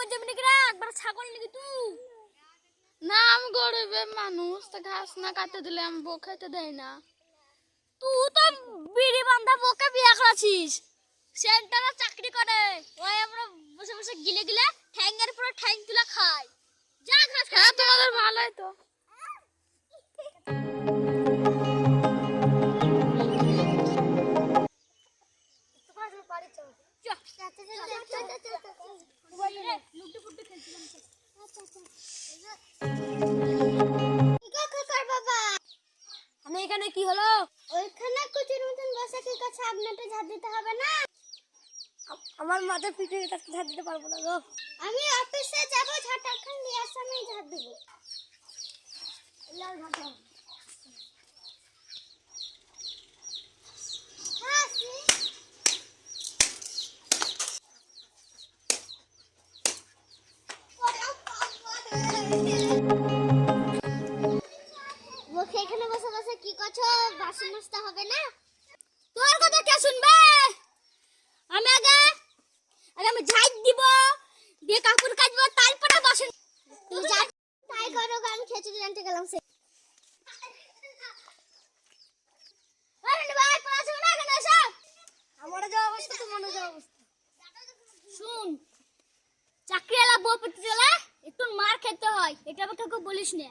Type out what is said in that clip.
আমার জমি নাকি রে একবার ছাগল নাকি তুই না আমি গরিবের মানুষ, তা ঘাস না কাটতে দিলে আমি বউ খেতে দেয় না। তুই তো বিড়ি বান্ধা বউকে বিয়ে করেছিস, সেন্টারে চাকরি করে, ওই আমরা বসে বসে গিলে গিলে ঠ্যাঙ্গের পুরো ঠ্যাং তুলে খাই। যা ঘাস খা। হ্যাঁ তোমাদের ভালোই তো। আমি এখানে কি হলো? ওইখানে কুচির মতন বসে কি কাছে আপনাকে ঝাড় দিতে হবে না? আমার মাথার পিঠে ঝাড় দিতে পারবো না গো। আমি অফিসে যাব, ঝাঁটা খান নিয়ে আসে আমি ঝাড় দেবো। লাল ঝাঁটা। মুখে এখানে বসে বসে কি করছো? বাসন মাজতে হবে না? তোর কথা কে শুনবে? আমি আগে আমি ঝাড় দিব, দিয়ে কাপড় কাচবো, তারপরে বাসন। তুই যা তাই করো, আমি খেচুড়ি আনতে গেলাম। সে ভাই পড়াশোনা না কেন এসব? আমার যা অবস্থা তো মনে যা অবস্থা। শুন, চাকরিওয়ালা বউ পেতে গেলে একটু মার খেতে হয়, এটা আমাকে কেউ বলিস না।